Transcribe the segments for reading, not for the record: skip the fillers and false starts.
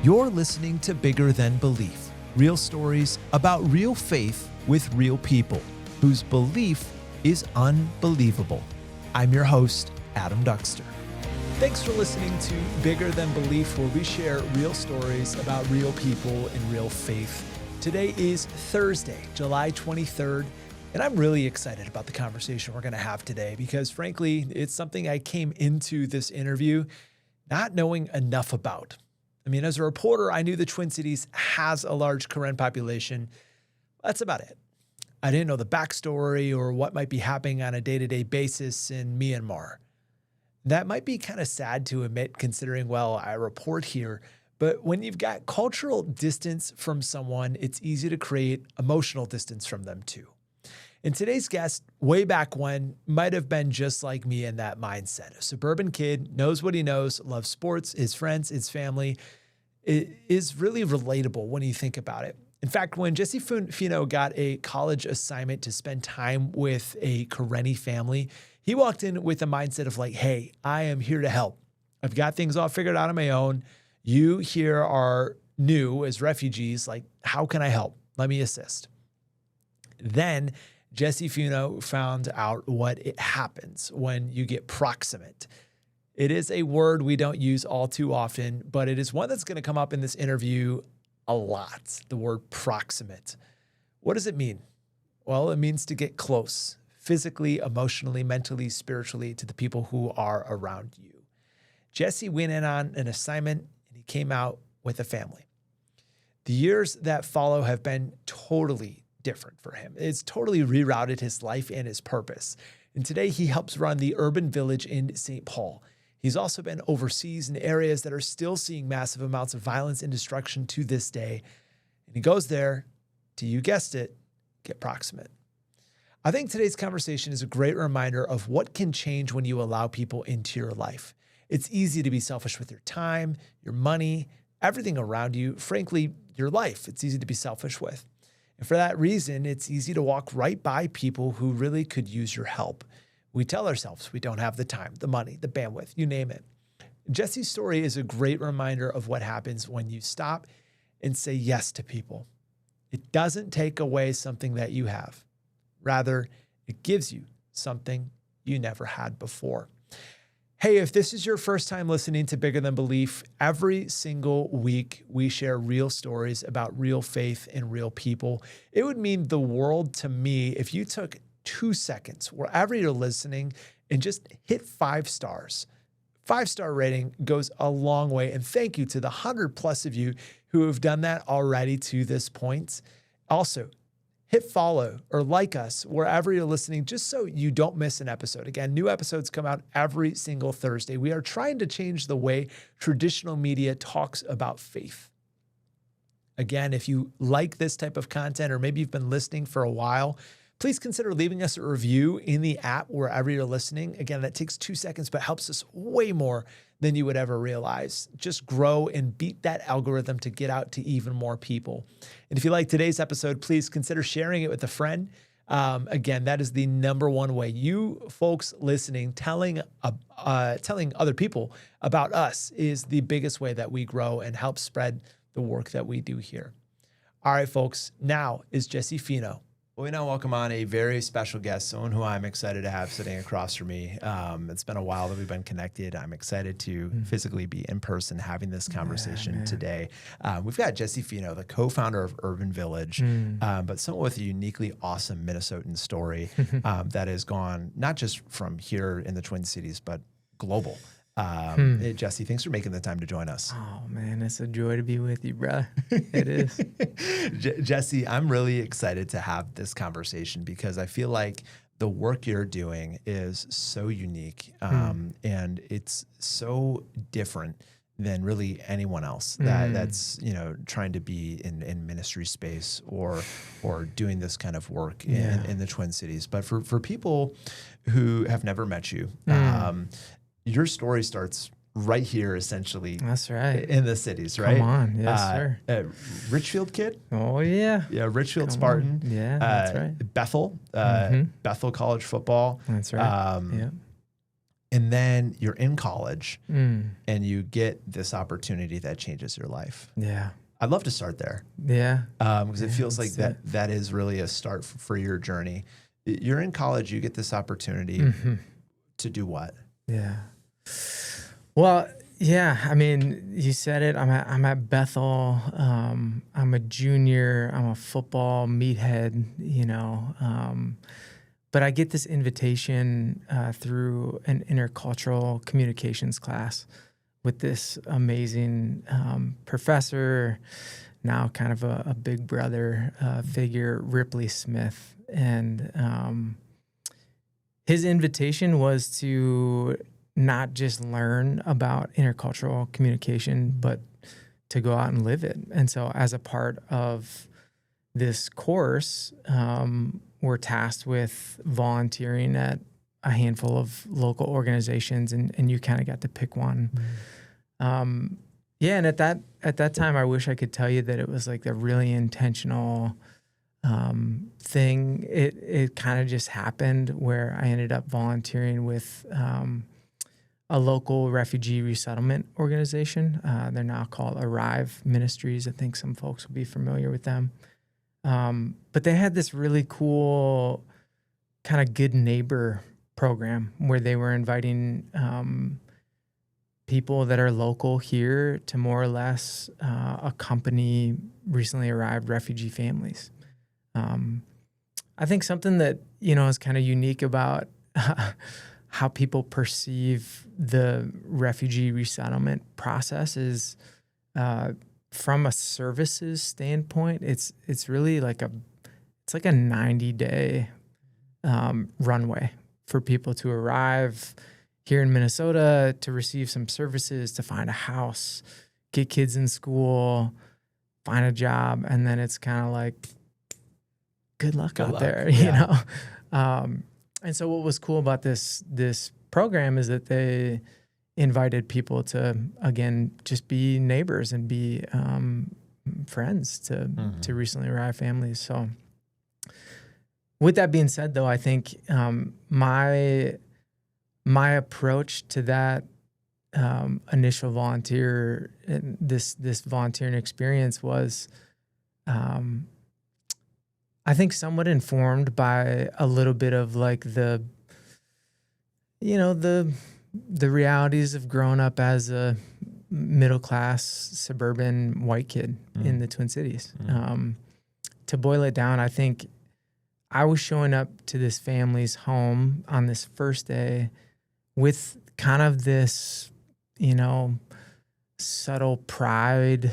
You're listening to Bigger Than Belief, real stories about real faith with real people whose belief is unbelievable. I'm your host, Adam Duxter. Thanks for listening to Bigger Than Belief, where we share real stories about real people and real faith. Today is Thursday, July 23rd, and I'm really excited about the conversation we're going to have today because, frankly, it's something I came into this interview not knowing enough about. I mean, as a reporter, I knew the Twin Cities has a large Karen population. That's about it. I didn't know the backstory or what might be happening on a day-to-day basis in Myanmar. That might be kind of sad to admit considering, well, I report here, but when you've got cultural distance from someone, it's easy to create emotional distance from them too. And today's guest, way back when, might have been just like me in that mindset. A suburban kid, knows what he knows, loves sports, his friends, his family. It is really relatable when you think about it. In fact, when Jesse Phenow got a college assignment to spend time with a Karenni family, he walked in with a mindset of like, hey, I am here to help. I've got things all figured out on my own. You here are new as refugees. Like, how can I help? Let me assist. Then Jesse Phenow found out what it happens when you get proximate. It is a word we don't use all too often, but it is one that's going to come up in this interview a lot, the word proximate. What does it mean? Well, it means to get close, physically, emotionally, mentally, spiritually, to the people who are around you. Jesse went in on an assignment and he came out with a family. The years that follow have been totally different for him. It's totally rerouted his life and his purpose. And today he helps run the urban village in St. Paul. He's also been overseas in areas that are still seeing massive amounts of violence and destruction to this day. And he goes there to, you guessed it, get proximate. I think today's conversation is a great reminder of what can change when you allow people into your life. It's easy to be selfish with your time, your money, everything around you. Frankly, your life, it's easy to be selfish with. And for that reason, it's easy to walk right by people who really could use your help. We tell ourselves we don't have the time, the money, the bandwidth, you name it. Jesse's story is a great reminder of what happens when you stop and say yes to people. It doesn't take away something that you have. Rather, it gives you something you never had before. Hey, if this is your first time listening to Bigger Than Belief, every single week we share real stories about real faith and real people. It would mean the world to me if you took 2 seconds, wherever you're listening, and just hit 5 stars. 5-star rating goes a long way. And thank you to the 100+ of you who have done that already to this point. Also, hit follow or like us wherever you're listening, just so you don't miss an episode. Again, new episodes come out every single Thursday. We are trying to change the way traditional media talks about faith. Again, if you like this type of content, or maybe you've been listening for a while, please consider leaving us a review in the app wherever you're listening. Again, that takes 2 seconds, but helps us way more than you would ever realize. Just grow and beat that algorithm to get out to even more people. And if you like today's episode, please consider sharing it with a friend. Again, that is the number one way. You folks listening, telling other people about us is the biggest way that we grow and help spread the work that we do here. All right, folks, now is Jesse Phenow. Well, we now welcome on a very special guest, someone who I'm excited to have sitting across from me. It's been a while that we've been connected. I'm excited to physically be in person having this conversation today. We've got Jesse Phenow, the co-founder of Urban Village, but someone with a uniquely awesome Minnesotan story that has gone not just from here in the Twin Cities, but global. Jesse, thanks for making the time to join us. Oh man, it's a joy to be with you, bro. It is. Jesse, I'm really excited to have this conversation because I feel like the work you're doing is so unique and it's so different than really anyone else that's trying to be in ministry space or doing this kind of work in the Twin Cities. But for people who have never met you, your story starts right here, essentially. That's right. In the cities, right? Come on. Yes, sir. Richfield kid? Oh, yeah. Yeah, Richfield Spartan. On. Yeah, that's right. Bethel. Bethel College football. That's right. Yeah. And then you're in college Mm. and you get this opportunity that changes your life. Yeah. I'd love to start there. Yeah. Because it feels like that's that is really a start for your journey. You're in college, you get this opportunity to do what? Yeah. Well, yeah. I mean, you said it. I'm at Bethel. I'm a junior. I'm a football meathead. But I get this invitation through an intercultural communications class with this amazing professor, now kind of a big brother figure, Ripley Smith. And his invitation was to not just learn about intercultural communication, but to go out and live it. And so as a part of this course, we're tasked with volunteering at a handful of local organizations, and you kind of got to pick one. And at that time, I wish I could tell you that it was like a really intentional thing. It kind of just happened where I ended up volunteering with a local refugee resettlement organization. They're now called Arrive Ministries. I think some folks will be familiar with them. But they had this really cool kind of good neighbor program where they were inviting people that are local here to more or less accompany recently arrived refugee families. I think something that, is kind of unique about how people perceive the refugee resettlement process is from a services standpoint, it's really like a 90-day runway for people to arrive here in Minnesota, to receive some services, to find a house, get kids in school, find a job, and then it's kind of like, good luck out there, you know? And so what was cool about this program is that they invited people to, again, just be neighbors and be friends to recently arrived families. So with that being said, though, I think my approach to that initial volunteer, this volunteering experience was, I think, somewhat informed by a little bit of like the realities of growing up as a middle-class suburban white kid in the Twin Cities. To boil it down, I think I was showing up to this family's home on this first day with kind of this, subtle pride,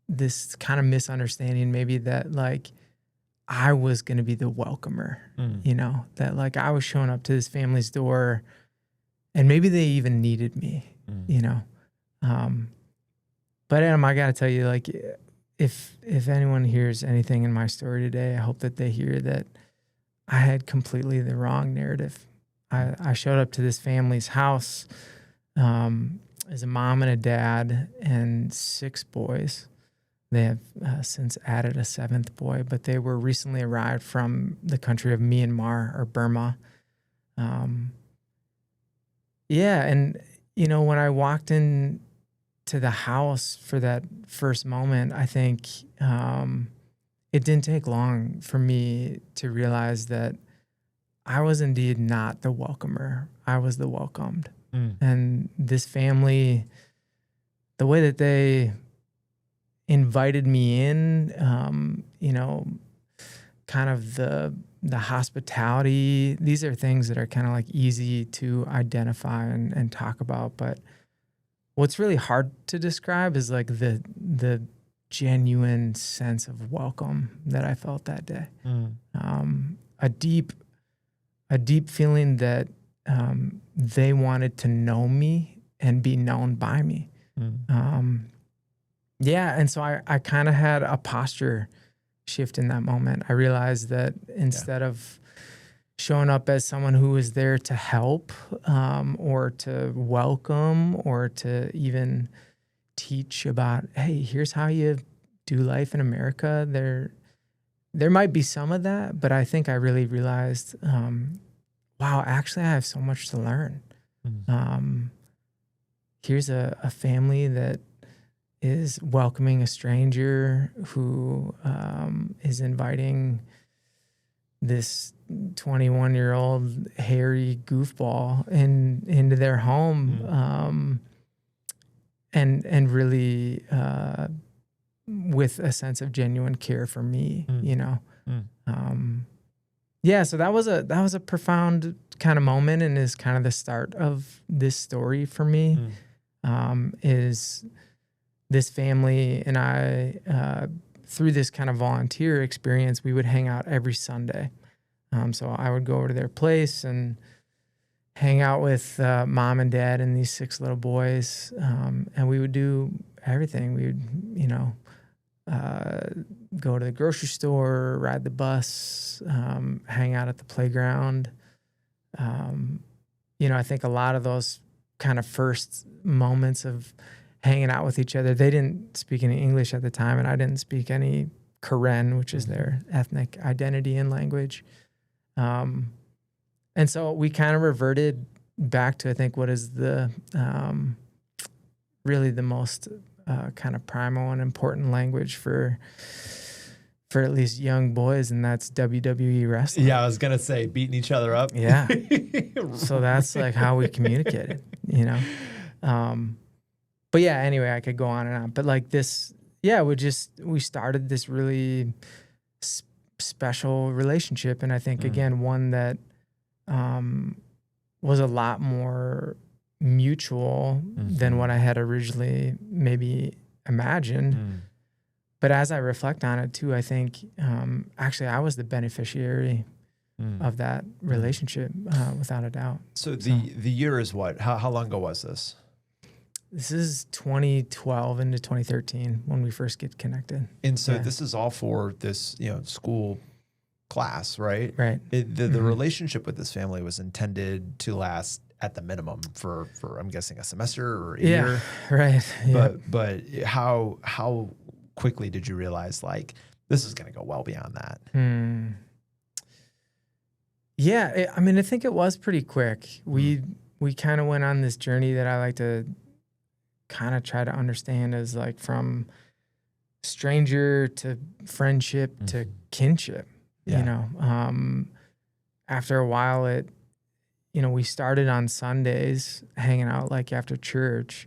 this kind of misunderstanding maybe that like I was going to be the welcomer, that like I was showing up to this family's door and maybe they even needed me, But Adam, I got to tell you, like, if anyone hears anything in my story today, I hope that they hear that I had completely the wrong narrative. I showed up to this family's house as a mom and a dad and 6 boys. They have since added a 7th boy, but they were recently arrived from the country of Myanmar or Burma. And, when I walked in to the house for that first moment, I think it didn't take long for me to realize that I was indeed not the welcomer. I was the welcomed. And this family, the way that they invited me in, kind of the hospitality, these are things that are kind of like easy to identify and talk about. But what's really hard to describe is like the genuine sense of welcome that I felt that day. A deep feeling that they wanted to know me and be known by me. And so I kind of had a posture shift in that moment. I realized that instead of showing up as someone who was there to help or to welcome or to even teach about, hey, here's how you do life in America, there might be some of that, but I think I really realized wow, actually I have so much to learn. Mm. Here's a family that is welcoming a stranger, who is inviting this 21-year-old hairy goofball into their home, and really with a sense of genuine care for me, you know. Yeah, so that was a profound kind of moment, and is kind of the start of this story for me. Is this family and I, through this kind of volunteer experience, we would hang out every Sunday. So I would go over to their place and hang out with mom and dad and these 6 little boys, and we would do everything. We would, you know, go to the grocery store, ride the bus, hang out at the playground. You know, I think a lot of those kind of first moments of hanging out with each other, they didn't speak any English at the time, and I didn't speak any Karen, which is their ethnic identity and language. And so we kind of reverted back to, I think, what is the really the most kind of primal and important language for at least young boys, and that's WWE wrestling. Yeah, I was gonna say beating each other up. Yeah. So that's like how we communicated, you know. But yeah, anyway, I could go on and on. But like this, yeah, we started this really special relationship, and I think again one that was a lot more mutual than what I had originally maybe imagined. But as I reflect on it too, I think actually I was the beneficiary of that relationship, without a doubt. So the year is what? How long ago was this? This is 2012 into 2013 when we first get connected. And so this is all for this, you know, school class, right? Right. The relationship with this family was intended to last at the minimum for I'm guessing a semester or a year. Right. Yeah. But how quickly did you realize like this is going to go well beyond that? Yeah, I mean, I think it was pretty quick. We kind of went on this journey that I like to kind of try to understand as like from stranger to friendship to kinship. Yeah. You know, after a while, we started on Sundays hanging out like after church,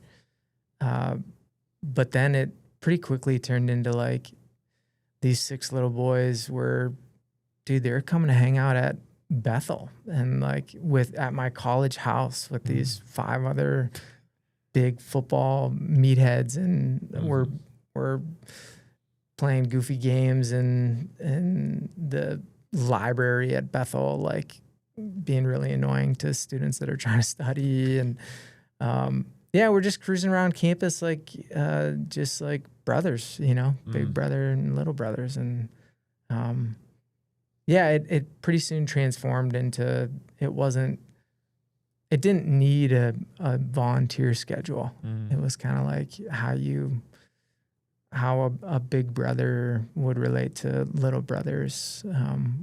but then it pretty quickly turned into like these 6 little boys were, dude, they were coming to hang out at Bethel and like at my college house with these 5 other big football meatheads, and we're playing goofy games in the library at Bethel, like being really annoying to students that are trying to study. And we're just cruising around campus like just like brothers, you know, big brother and little brothers. And it pretty soon transformed into, it didn't need a volunteer schedule. It was kind of like how a big brother would relate to little brothers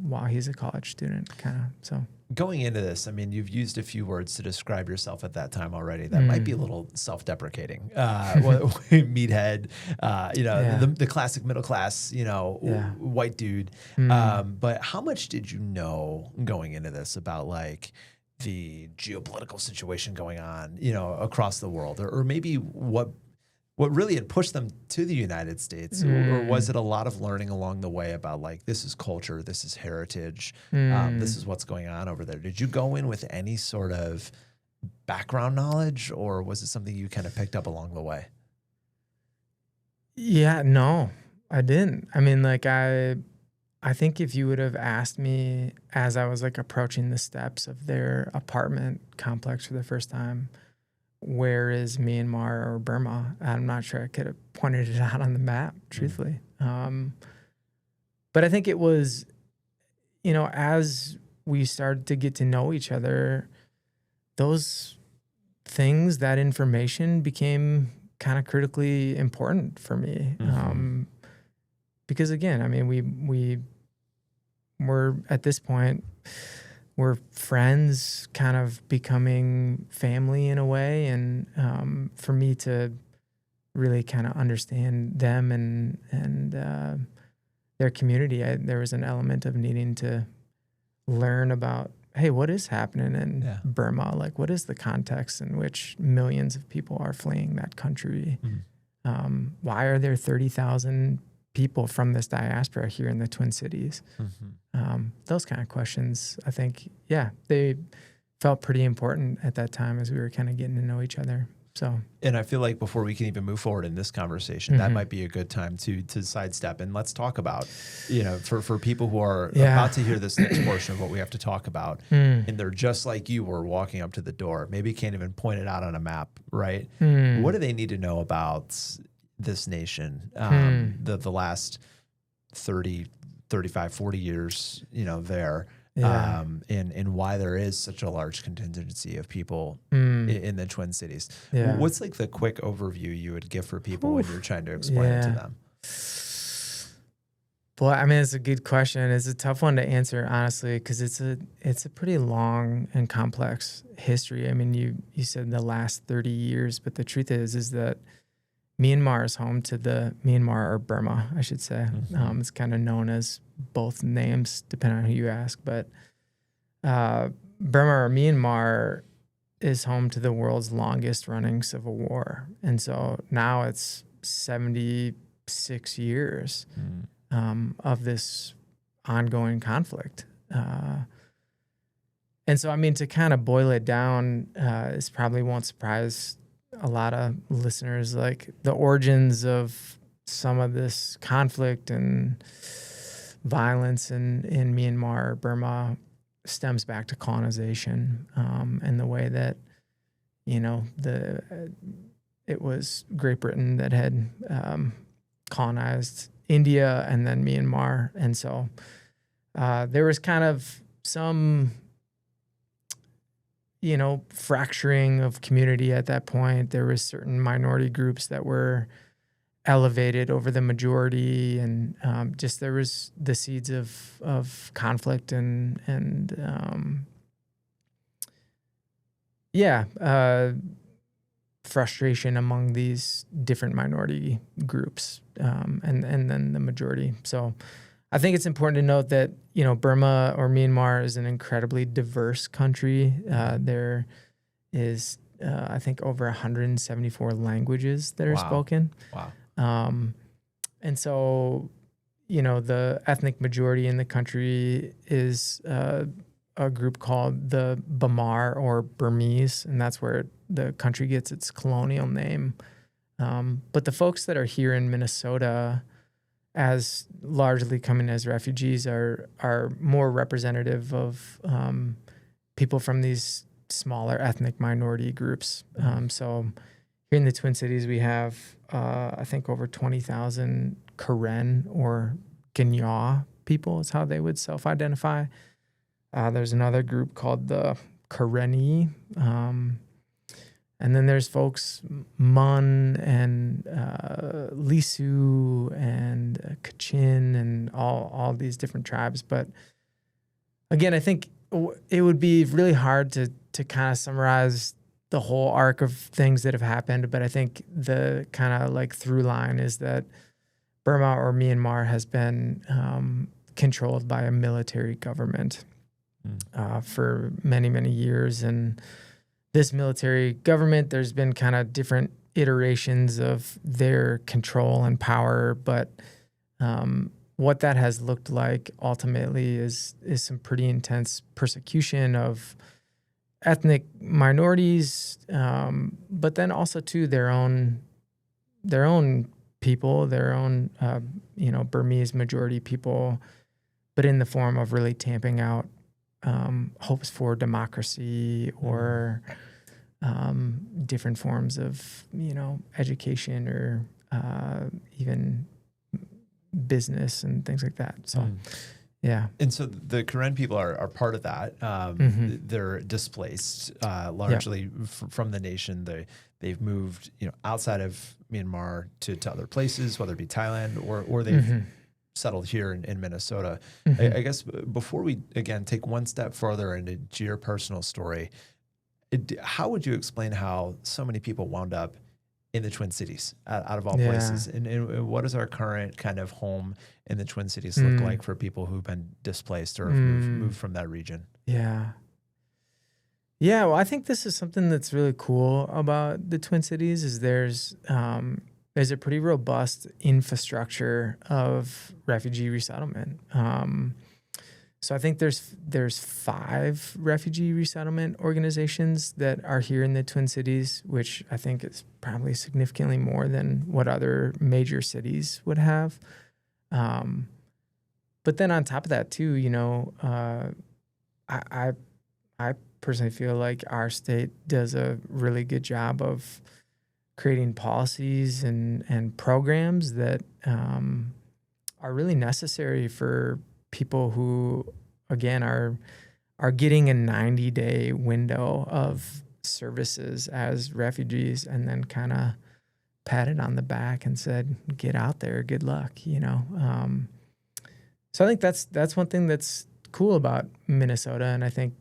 while he's a college student, kind of. So going into this, I mean, you've used a few words to describe yourself at that time already. That might be a little self-deprecating. Meathead, the classic middle class, white dude. But how much did you know going into this about like the geopolitical situation going on, across the world, or maybe what really had pushed them to the United States, or was it a lot of learning along the way about like, this is culture, this is heritage, this is what's going on over there? Did you go in with any sort of background knowledge, or was it something you kind of picked up along the way? Yeah, no, I didn't. I mean, like I think if you would have asked me as I was like approaching the steps of their apartment complex for the first time, where is Myanmar or Burma? I'm not sure I could have pointed it out on the map, truthfully. But I think it was, as we started to get to know each other, those things, that information became kind of critically important for me. Because again, I mean, we were at this point we're friends, kind of becoming family in a way. And for me to really kind of understand them and their community, there was an element of needing to learn about, hey, what is happening in Burma? Like, what is the context in which millions of people are fleeing that country? Why are there 30,000 people from this diaspora here in the Twin Cities? Those kind of questions, I think, they felt pretty important at that time as we were kind of getting to know each other. So, and I feel like before we can even move forward in this conversation, that might be a good time to sidestep and let's talk about, for people who are about to hear this next portion of what we have to talk about, and they're just like you were walking up to the door, maybe can't even point it out on a map, right? What do they need to know about this nation, the last 30, 35, 40 years, there, and why there is such a large contingency of people in the Twin Cities. What's like the quick overview you would give for people when you're trying to explain it to them? Well, I mean, it's a good question. It's a tough one to answer, honestly, because it's a pretty long and complex history. I mean, you said the last 30 years, but the truth is that Myanmar is home to the Myanmar, or Burma, I should say. It's kind of known as both names, depending on who you ask. But Burma, or Myanmar, is home to the world's longest running civil war. And so now it's 76 years of this ongoing conflict. And so, I mean, to kind of boil it down, this probably won't surprise a lot of listeners. Like, the origins of some of this conflict and violence in Myanmar, Burma, stems back to colonization, and the way that, it was Great Britain that had colonized India and then Myanmar. And so there was kind of some fracturing of community at that point. There was certain minority groups that were elevated over the majority, and just there was the seeds of conflict and frustration among these different minority groups, and then the majority. So I think it's important to note that, Burma, or Myanmar, is an incredibly diverse country. There is, I think, over 174 languages that are spoken. Wow. And so, the ethnic majority in the country is a group called the Bamar, or Burmese, and that's where the country gets its colonial name. But the folks that are here in Minnesota, as largely coming as refugees, are more representative of people from these smaller ethnic minority groups. So here in the Twin Cities, we have, I think, over 20,000 Karen, or Ganya people is how they would self-identify. There's another group called the Karenni. And then there's folks Mun and Lisu and Kachin and all these different tribes. But again, I think it would be really hard to kind of summarize the whole arc of things that have happened. But I think the kind of like through line is that Burma, or Myanmar, has been controlled by a military government for many, many years. And this military government, there's been kind of different iterations of their control and power, but what that has looked like ultimately is some pretty intense persecution of ethnic minorities, but then also to their own people, their own Burmese majority people, but in the form of really tamping out hopes for democracy, or different forms of, education, or even business and things like that. So, yeah. And so the Karen people are part of that. They're displaced largely from the nation. They've moved, outside of Myanmar to other places, whether it be Thailand or they've settled here in Minnesota. Mm-hmm. I guess before we, again, take one step further into your personal story, how would you explain how so many people wound up in the Twin Cities out of all places? And what does our current kind of home in the Twin Cities look like for people who've been displaced or have moved from that region? Yeah. Yeah, well, I think this is something that's really cool about the Twin Cities is there's a pretty robust infrastructure of refugee resettlement. So I think there's 5 refugee resettlement organizations that are here in the Twin Cities, which I think is probably significantly more than what other major cities would have. But then on top of that too, I personally feel like our state does a really good job of creating policies and programs that are really necessary for people who, again, are getting a 90-day window of services as refugees and then kind of patted on the back and said, get out there, good luck, So I think that's one thing that's cool about Minnesota. And I think,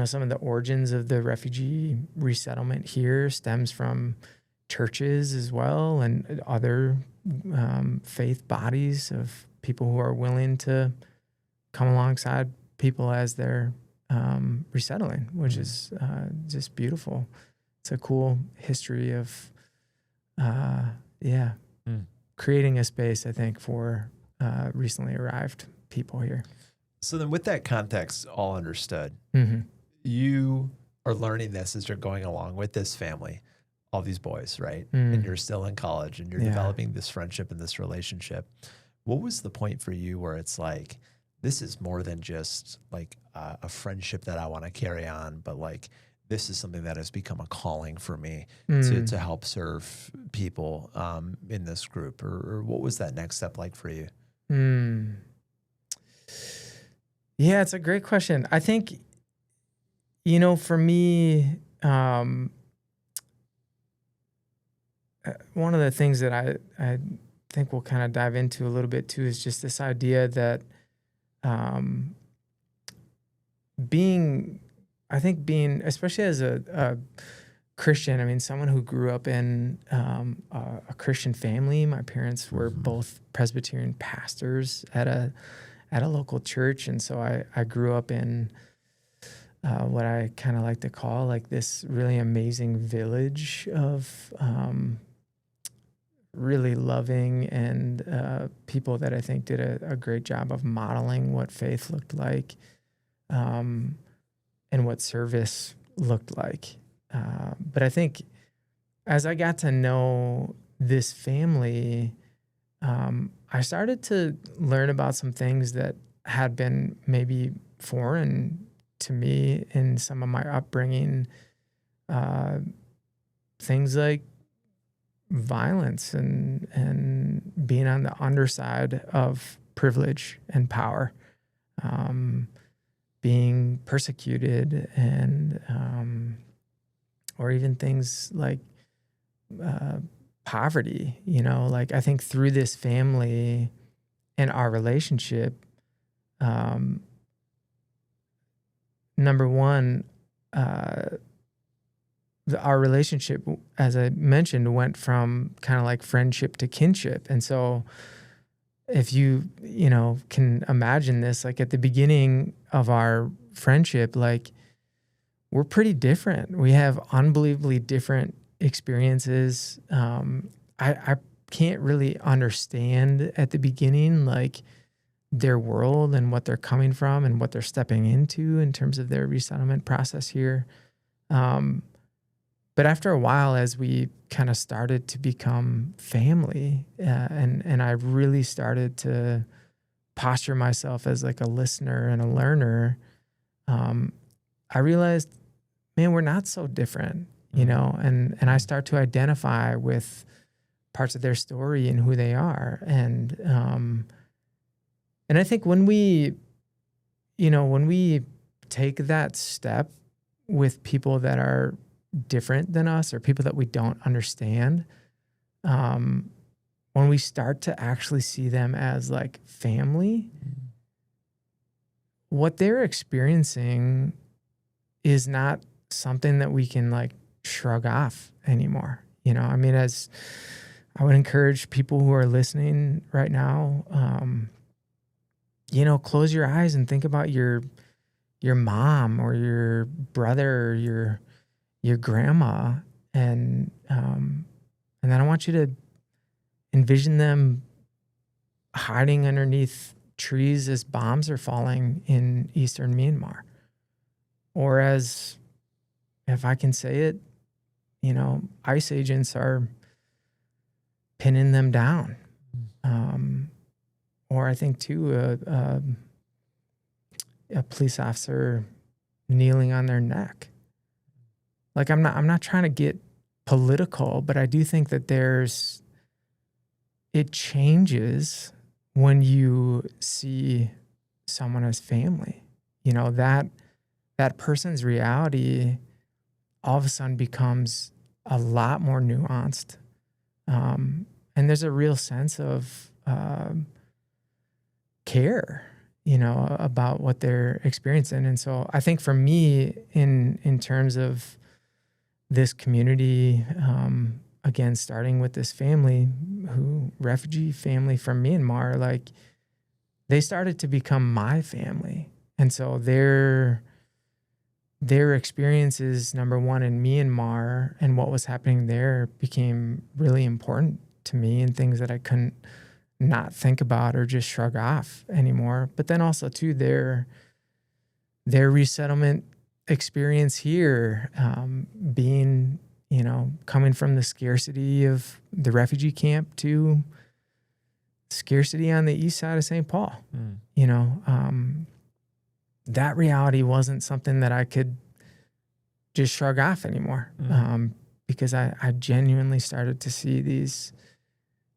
some of the origins of the refugee resettlement here stems from churches as well and other faith bodies of people who are willing to come alongside people as they're resettling, which is just beautiful. It's a cool history of, creating a space, I think, for recently arrived people here. So then with that context all understood, you are learning this as you're going along with this family, all these boys, right? And you're still in college and you're developing this friendship and this relationship. What was the point for you where it's like, this is more than just like a friendship that I want to carry on, but like this is something that has become a calling for me to help serve people in this group? Or what was that next step like for you? Yeah, it's a great question. I think, for me, one of the things that I think we'll kind of dive into a little bit too is just this idea that being, especially as a Christian, I mean, someone who grew up in a Christian family. My parents were both Presbyterian pastors at a local church, and so I grew up in what I kind of like to call like this really amazing village of really loving and people that I think did a great job of modeling what faith looked like and what service looked like. But I think as I got to know this family, I started to learn about some things that had been maybe foreign to me in some of my upbringing. Things like violence and being on the underside of privilege and power, being persecuted and or even things like poverty, like I think through this family and our relationship, number one, our relationship, as I mentioned, went from kind of like friendship to kinship. And so if you can imagine this, like at the beginning of our friendship, like we're pretty different. We have unbelievably different experiences. I can't really understand at the beginning, like their world and what they're coming from and what they're stepping into in terms of their resettlement process here. But after a while, as we kind of started to become family, and I really started to posture myself as like a listener and a learner, I realized, man, we're not so different, and I start to identify with parts of their story and who they are. And I think when we take that step with people that are different than us or people that we don't understand, when we start to actually see them as like family, what they're experiencing is not something that we can like shrug off anymore. You know, I mean, as I would encourage people who are listening right now, you know, close your eyes and think about your mom or your brother or your grandma, and then I want you to envision them hiding underneath trees as bombs are falling in eastern Myanmar, or as, if I can say it, you know, ICE agents are pinning them down. Or I think too, a police officer kneeling on their neck. Like, I'm not trying to get political, but I do think that it changes when you see someone as family. You know, that person's reality all of a sudden becomes a lot more nuanced. And there's a real sense of care, you know, about what they're experiencing. And so I think for me, in terms of this community, again, starting with this family, refugee family from Myanmar, like, they started to become my family. And so their experiences, number one, in Myanmar and what was happening there became really important to me, and things that I couldn't not think about or just shrug off anymore. But then also too, their resettlement experience here, being, you know, coming from the scarcity of the refugee camp to scarcity on the east side of St. Paul. You know, that reality wasn't something that I could just shrug off anymore, because I genuinely started to see these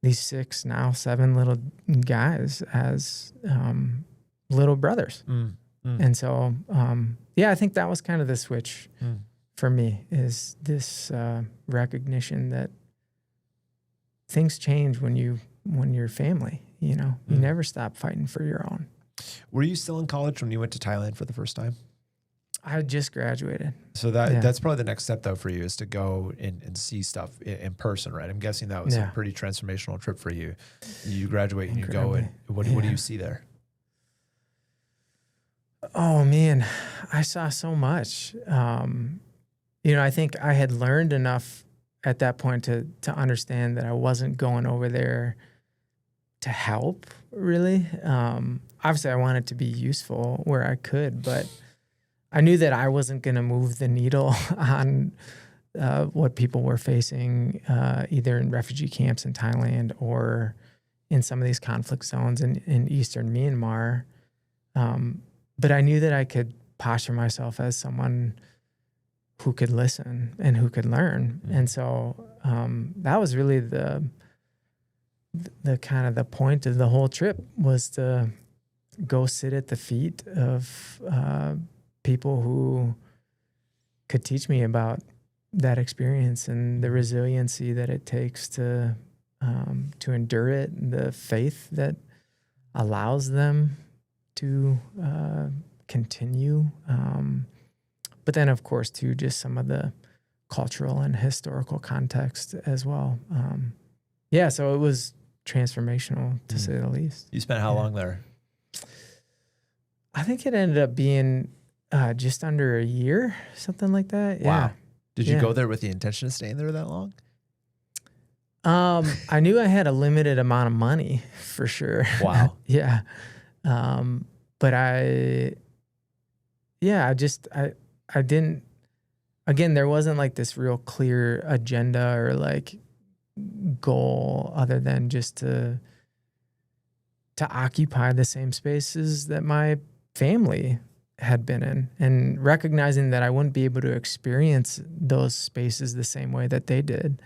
6, now 7 little guys as little brothers. And so, I think that was kind of the switch for me, is this recognition that things change when you're family. You know, you never stop fighting for your own. Were you still in college when you went to Thailand for the first time? I had just graduated. So that's probably the next step, though, for you, is to go and see stuff in person, right? I'm guessing that was a pretty transformational trip for you. You graduate and you go, and what do you see there? Oh, man, I saw so much. You know, I think I had learned enough at that point to understand that I wasn't going over there to help, really. Obviously, I wanted to be useful where I could, but I knew that I wasn't going to move the needle on what people were facing, either in refugee camps in Thailand or in some of these conflict zones in eastern Myanmar. But I knew that I could posture myself as someone who could listen and who could learn. And so that was really the kind of the point of the whole trip, was to go sit at the feet of people who could teach me about that experience and the resiliency that it takes to endure it, and the faith that allows them to continue. But then, of course, too, just some of the cultural and historical context as well. So it was transformational, to say the least. You spent how long there? I think it ended up being just under a year, something like that. Wow. Yeah. Did you go there with the intention of staying there that long? I knew I had a limited amount of money, for sure. Wow. Yeah. But I didn't, again, there wasn't like this real clear agenda or like goal other than just to occupy the same spaces that my family had been in, and recognizing that I wouldn't be able to experience those spaces the same way that they did.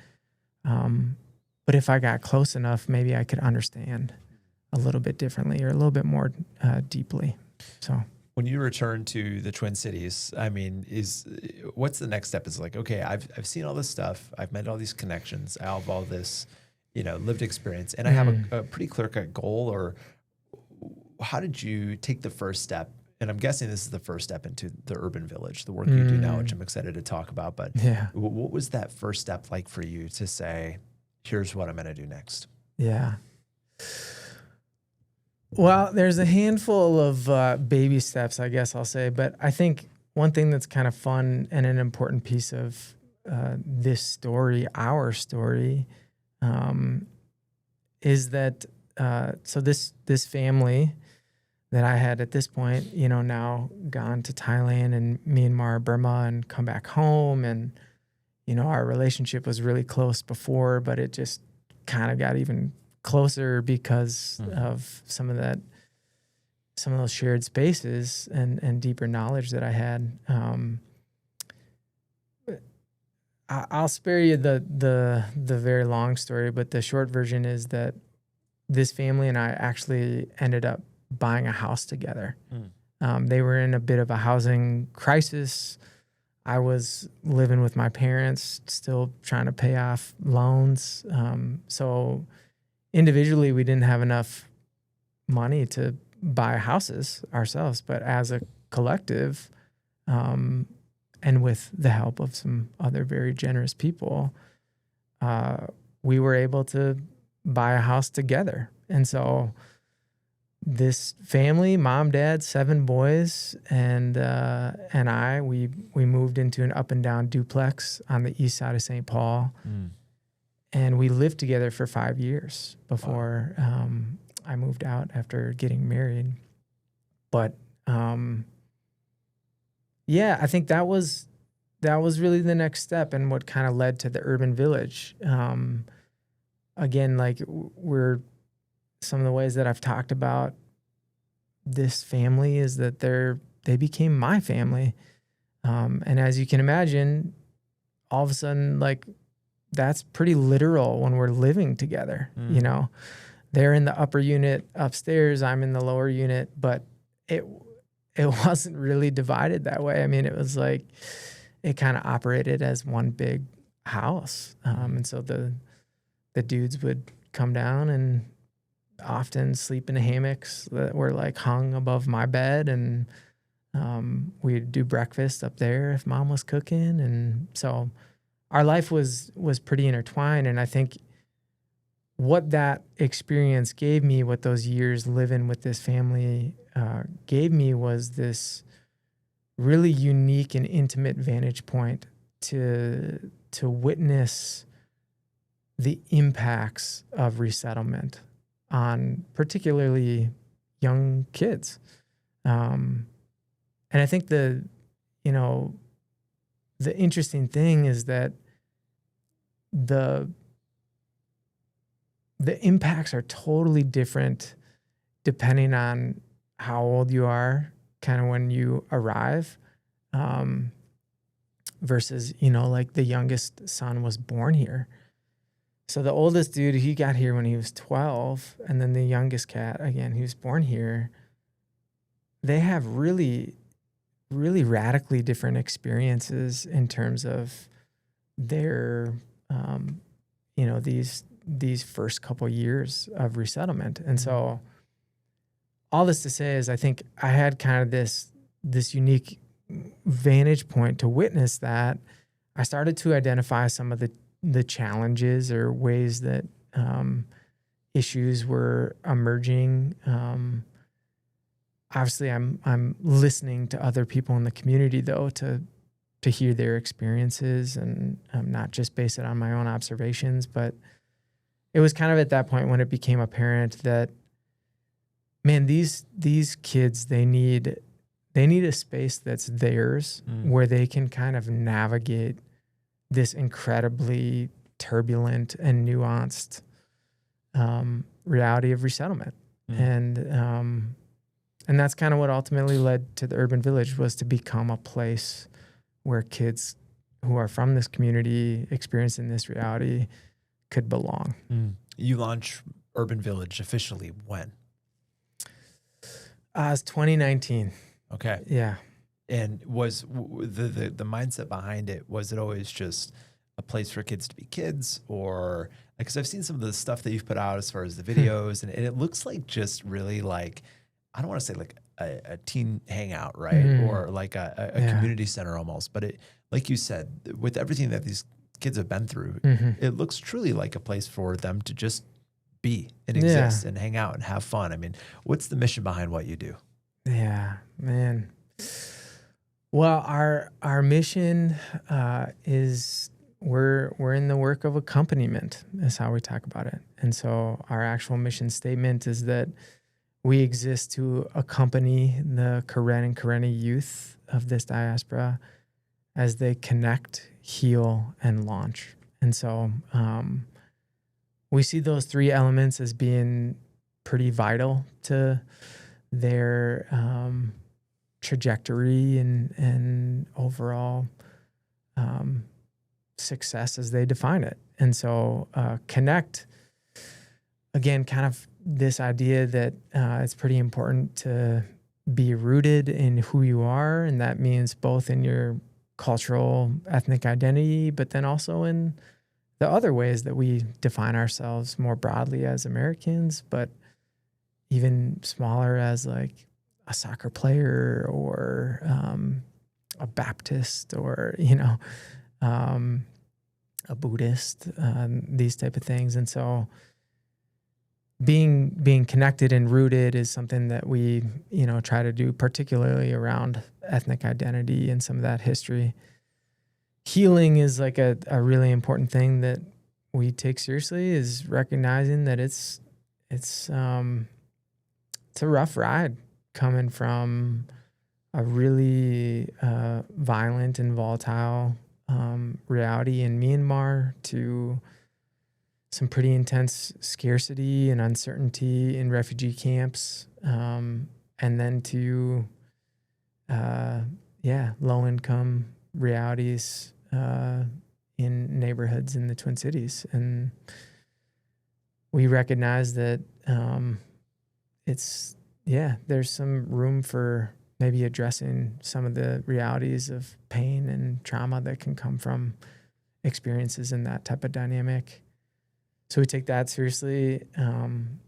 But if I got close enough, maybe I could understand a little bit differently or a little bit more deeply. So when you return to the Twin Cities, I mean, what's the next step? Is like, okay, I've seen all this stuff. I've made all these connections. I have all this lived experience, and I have a pretty clear-cut goal, or how did you take the first step? And I'm guessing this is the first step into the urban village, the work you do now, which I'm excited to talk about. But what was that first step like for you to say, here's what I'm going to do next? Yeah. Well, there's a handful of baby steps, I guess I'll say. But I think one thing that's kind of fun and an important piece of this story, our story, is that so this family that I had at this point, now gone to Thailand and Myanmar, Burma, and come back home. And, our relationship was really close before, but it just kind of got even closer because of some of those shared spaces and deeper knowledge that I had. I'll spare you the very long story, but the short version is that this family and I actually ended up buying a house together. They were in a bit of a housing crisis. I was living with my parents, still trying to pay off loans. So individually, we didn't have enough money to buy houses ourselves, but as a collective, and with the help of some other very generous people, we were able to buy a house together. And so this family, mom, dad, 7 boys, and we moved into an up and down duplex on the east side of St. Paul. And we lived together for 5 years before I moved out after getting married. But I think that was really the next step and what kind of led to the urban village. Again, like some of the ways that I've talked about this family is that they became my family. And as you can imagine, all of a sudden, like, that's pretty literal when we're living together. They're in the upper unit upstairs, I'm in the lower unit, but it wasn't really divided that way. I mean, it was like, it kind of operated as one big house. And so the dudes would come down and often sleep in hammocks that were like hung above my bed, and we'd do breakfast up there if mom was cooking. And so our life was pretty intertwined. And I think what that experience gave me, what those years living with this family gave me, was this really unique and intimate vantage point to witness the impacts of resettlement on particularly young kids. And I think the interesting thing is that the impacts are totally different depending on how old you are, kind of when you arrive, versus, like the youngest son was born here. So the oldest dude, he got here when he was 12, and then the youngest cat, again, he was born here. They have really, really radically different experiences in terms of their, these first couple years of resettlement. And so all this to say is, I think I had kind of this unique vantage point to witness that. I started to identify some of the challenges or ways that issues were emerging. Obviously, I'm listening to other people in the community, though, to hear their experiences, and not just base it on my own observations. But it was kind of at that point when it became apparent that, man, these kids, they need a space that's theirs, where they can kind of navigate this incredibly turbulent and nuanced reality of resettlement. And that's kind of what ultimately led to the urban village, was to become a place where kids who are from this community experiencing this reality could belong. You launched Urban Village officially when? It's 2019. Okay. Yeah. And was the mindset behind it, was it always just a place for kids to be kids, or because I've seen some of the stuff that you've put out as far as the videos, and it looks like just really like, I don't want to say like a teen hangout, right? Or like a community center almost. But it, like you said, with everything that these kids have been through, it looks truly like a place for them to just be and exist and hang out and have fun. I mean, what's the mission behind what you do? Yeah, man. Well, our mission is we're in the work of accompaniment, is how we talk about it. And so our actual mission statement is that we exist to accompany the Karen and Karenni youth of this diaspora as they connect, heal, and launch. And so we see those three elements as being pretty vital to their trajectory and overall success as they define it. And so connect, again, kind of this idea that it's pretty important to be rooted in who you are, and that means both in your cultural, ethnic identity, but then also in the other ways that we define ourselves more broadly as Americans, but even smaller as like a soccer player or a Baptist or, a Buddhist, these type of things. And so being connected and rooted is something that we, try to do, particularly around ethnic identity and some of that history. Healing is like a really important thing that we take seriously, is recognizing that it's a rough ride coming from a really violent and volatile reality in Myanmar to some pretty intense scarcity and uncertainty in refugee camps, and then to low-income realities in neighborhoods in the Twin Cities. And we recognize that there's some room for maybe addressing some of the realities of pain and trauma that can come from experiences in that type of dynamic. So we take that seriously. And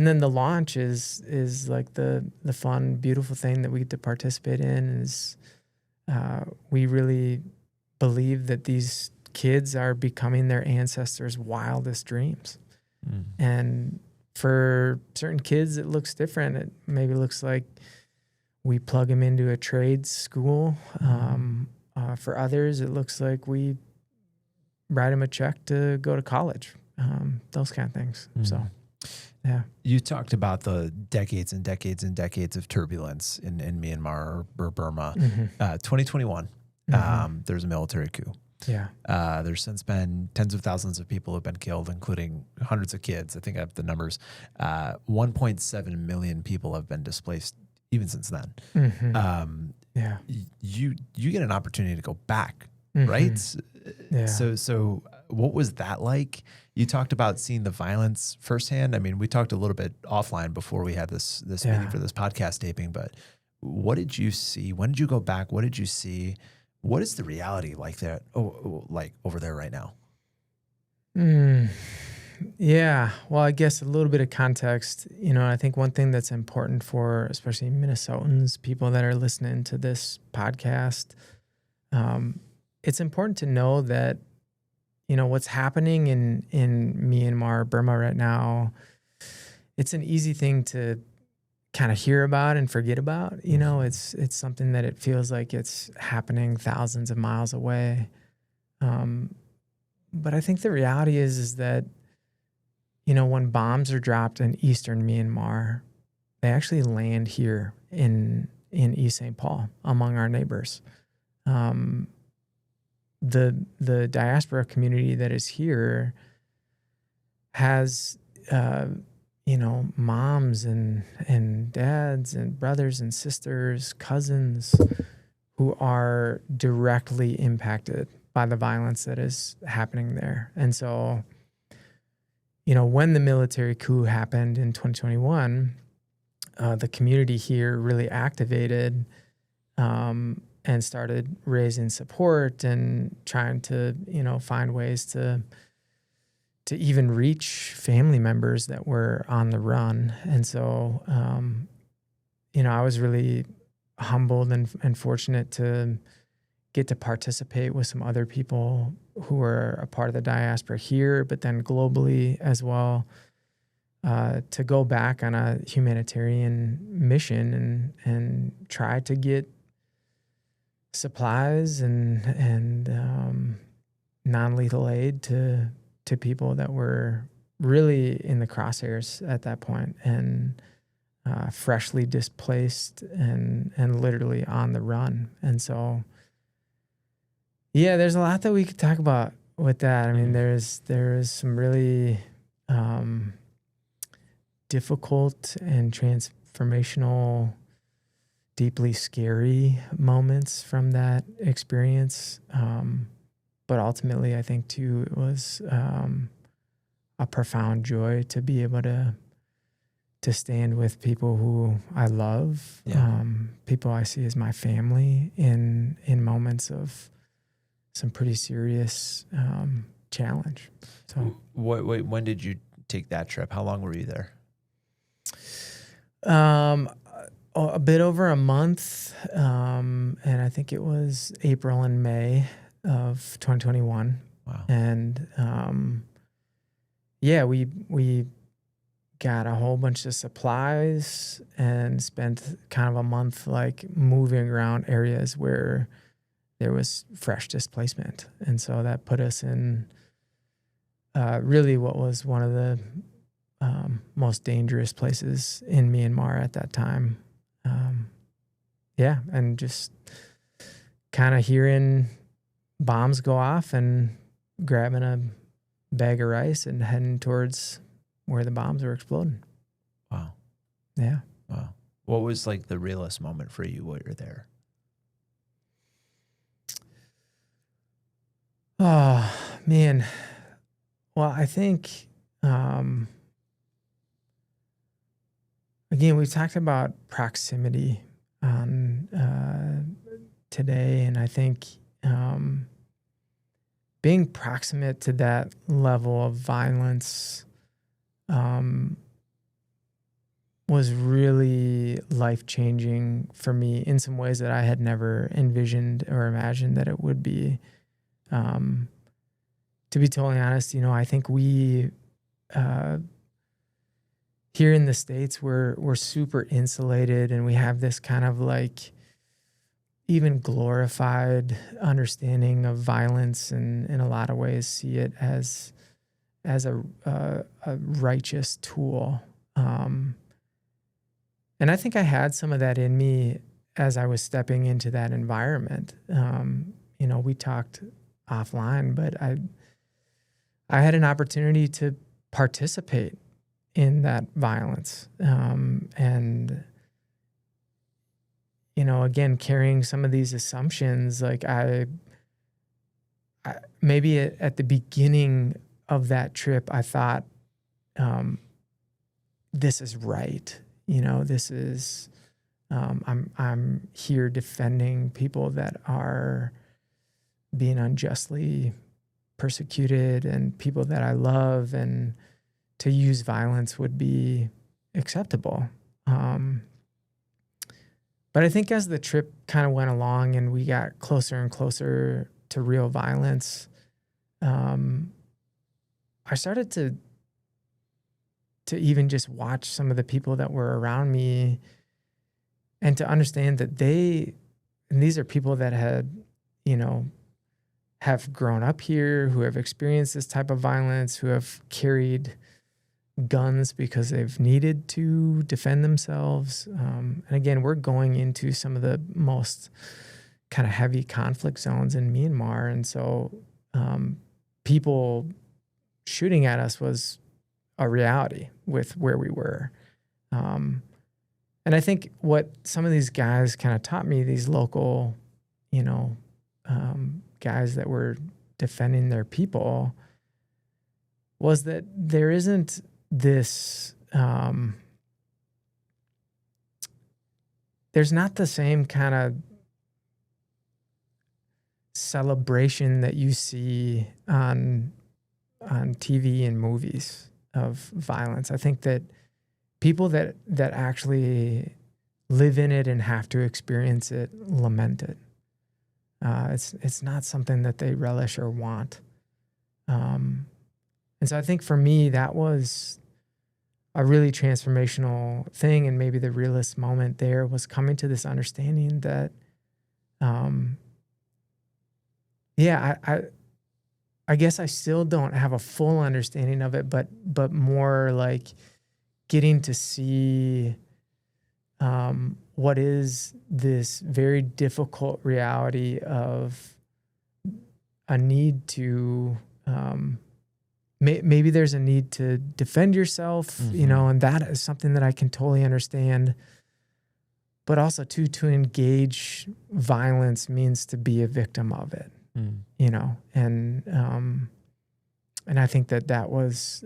then the launch is like the fun, beautiful thing that we get to participate in. Is we really believe that these kids are becoming their ancestors' wildest dreams. And for certain kids, it looks different. It maybe looks like we plug them into a trade school. For others, it looks like we write them a check to go to college. Those kind of things. So, yeah. You talked about the decades and decades and decades of turbulence in Myanmar or Burma. 2021, there's a military coup. Yeah. There's since been tens of thousands of people have been killed, including hundreds of kids. I think I have the numbers. 1.7 million people have been displaced even since then. You get an opportunity to go back, right? Yeah. So what was that like? You talked about seeing the violence firsthand. I mean, we talked a little bit offline before we had this meeting for this podcast taping, but what did you see? When did you go back? What did you see? What is the reality like that? Like over there right now? Yeah. Well, I guess a little bit of context, I think one thing that's important for especially Minnesotans, people that are listening to this podcast, it's important to know that, what's happening in Myanmar, Burma right now, it's an easy thing to kind of hear about and forget about. It's something that it feels like it's happening thousands of miles away. But I think the reality is that, when bombs are dropped in eastern Myanmar, they actually land here in East St. Paul among our neighbors. The diaspora community that is here has, moms and dads and brothers and sisters, cousins who are directly impacted by the violence that is happening there. And so, when the military coup happened in 2021, the community here really activated and started raising support and trying to, find ways to even reach family members that were on the run. And so, I was really humbled and fortunate to get to participate with some other people who were a part of the diaspora here, but then globally as well, to go back on a humanitarian mission and try to get supplies and non-lethal aid to people that were really in the crosshairs at that point and freshly displaced and literally on the run. And so, yeah, there's a lot that we could talk about with that. I mean, there's some really difficult and transformational, deeply scary moments from that experience. But ultimately, I think, too, it was a profound joy to be able to stand with people who I love, people I see as my family in moments of some pretty serious challenge. So, Wait, when did you take that trip? How long were you there? A bit over a month, and I think it was April and May of 2021. Wow. And we got a whole bunch of supplies and spent kind of a month like moving around areas where there was fresh displacement. And so that put us in really what was one of the most dangerous places in Myanmar at that time. And just kind of hearing bombs go off and grabbing a bag of rice and heading towards where the bombs were exploding. Wow. Yeah. Wow. What was like the realest moment for you while you're there? Oh, man. Well, I think, again, we talked about proximity on today, and I think being proximate to that level of violence was really life-changing for me in some ways that I had never envisioned or imagined that it would be. To be totally honest, I think we here in the States, we're super insulated, and we have this kind of like even glorified understanding of violence, and in a lot of ways see it as a righteous tool. And I think I had some of that in me as I was stepping into that environment. We talked offline, but I had an opportunity to participate in that violence. And, again, carrying some of these assumptions, like I maybe at the beginning of that trip, I thought, this is right. This is, I'm here defending people that are being unjustly persecuted and people that I love, and to use violence would be acceptable. But I think as the trip kind of went along and we got closer and closer to real violence, I started to even just watch some of the people that were around me and to understand that these are people that had, have grown up here, who have experienced this type of violence, who have carried guns because they've needed to defend themselves. And again, we're going into some of the most kind of heavy conflict zones in Myanmar. And so people shooting at us was a reality with where we were. And I think what some of these guys kind of taught me, these local, guys that were defending their people, was that there isn't this, there's not the same kind of celebration that you see on TV and movies of violence. I think that people that actually live in it and have to experience it lament it. It's not something that they relish or want. And so I think for me, that was a really transformational thing. And maybe the realest moment there was coming to this understanding that, I guess I still don't have a full understanding of it, but more like getting to see what is this very difficult reality of a need to, maybe there's a need to defend yourself, and that is something that I can totally understand. But also to engage violence means to be a victim of it. And I think that was,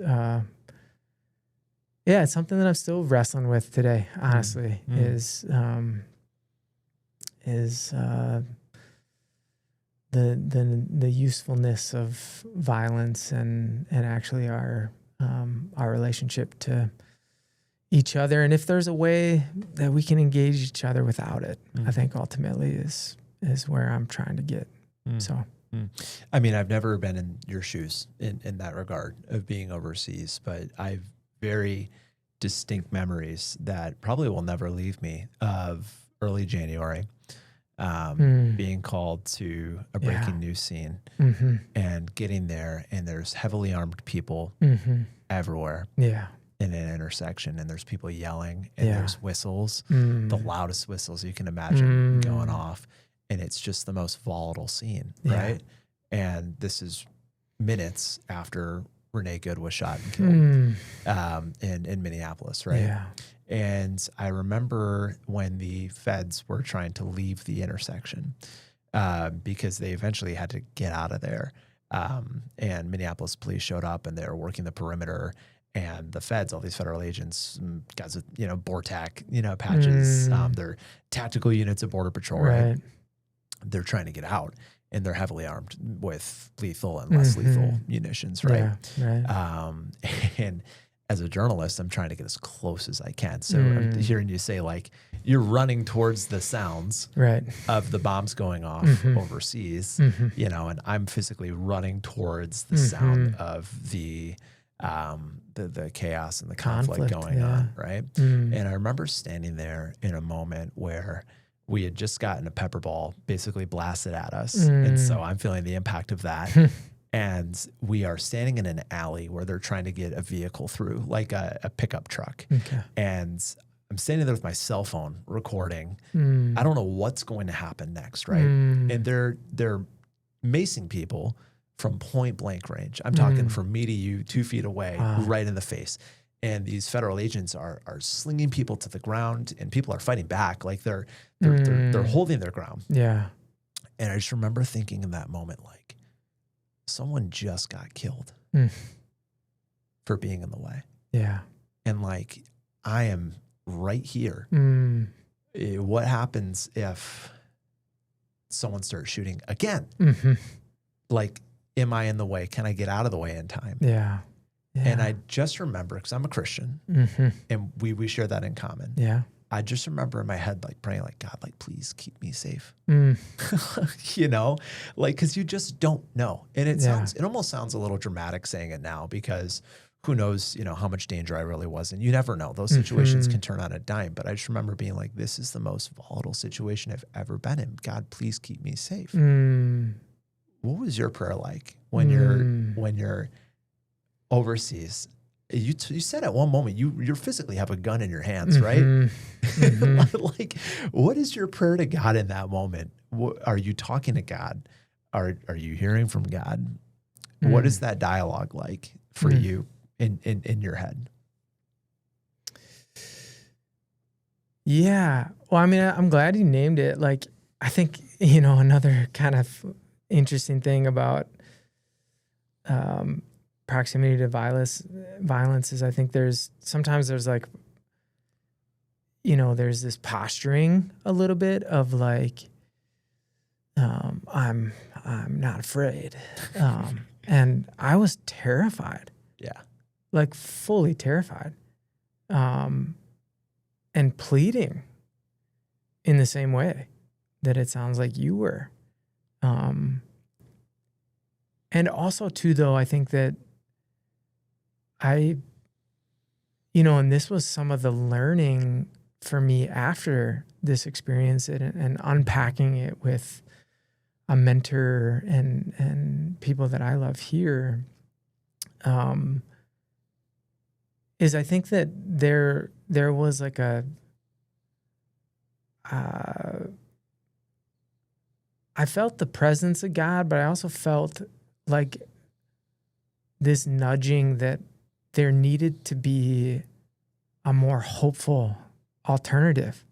it's something that I'm still wrestling with today, honestly, is the usefulness of violence and actually our relationship to each other. And if there's a way that we can engage each other without it, I think ultimately is where I'm trying to get. So, I mean, I've never been in your shoes in that regard of being overseas, but I've very distinct memories that probably will never leave me of early January, being called to a breaking news scene and getting there, and there's heavily armed people everywhere. In an intersection, and there's people yelling, and there's whistles, the loudest whistles you can imagine going off. And it's just the most volatile scene, right? And this is minutes after Renee Good was shot and killed in Minneapolis, right? Yeah. And I remember when the feds were trying to leave the intersection because they eventually had to get out of there. And Minneapolis police showed up, and they were working the perimeter. And the feds, all these federal agents, guys with, BORTAC, patches, they're tactical units of Border Patrol, right? They're trying to get out, and they're heavily armed with lethal and less lethal munitions, right? And as a journalist, I'm trying to get as close as I can. So I'm hearing you say, like, you're running towards the sounds of the bombs going off overseas, and I'm physically running towards the sound of the chaos and the conflict going on, right? And I remember standing there in a moment where we had just gotten a pepper ball basically blasted at us. And so I'm feeling the impact of that. And we are standing in an alley where they're trying to get a vehicle through, like a pickup truck. And I'm standing there with my cell phone recording. I don't know what's going to happen next, right? And they're macing people from point blank range. I'm talking from me to you, 2 feet away, right in the face. And these federal agents are slinging people to the ground, and people are fighting back. Like they're holding their ground. Yeah. And I just remember thinking in that moment, like, someone just got killed for being in the way. Yeah. And like, I am right here. What happens if someone starts shooting again? Like, am I in the way? Can I get out of the way in time? Yeah. And I just remember, because I'm a Christian, and we share that in common. Yeah. I just remember in my head, like, praying, like, God, like, please keep me safe. Like, because you just don't know. And it almost sounds a little dramatic saying it now, because who knows, how much danger I really was in. You never know. Those situations can turn on a dime. But I just remember being like, this is the most volatile situation I've ever been in. God, please keep me safe. What was your prayer like when you're overseas? You said at one moment you physically have a gun in your hands, right? Like, what is your prayer to God in that moment? Are you talking to God? Are you hearing from God? What is that dialogue like for you in your head? Yeah. Well, I mean, I'm glad you named it. Like, I think, another kind of interesting thing about proximity to violence is, I think sometimes there's like, there's this posturing a little bit of like, I'm I'm not afraid. And I was terrified. Yeah. Like fully terrified. And pleading in the same way that it sounds like you were. And also too, though, I think that and this was some of the learning for me after this experience and unpacking it with a mentor and people that I love here, is I think that there was like I felt the presence of God, but I also felt like this nudging that there needed to be a more hopeful alternative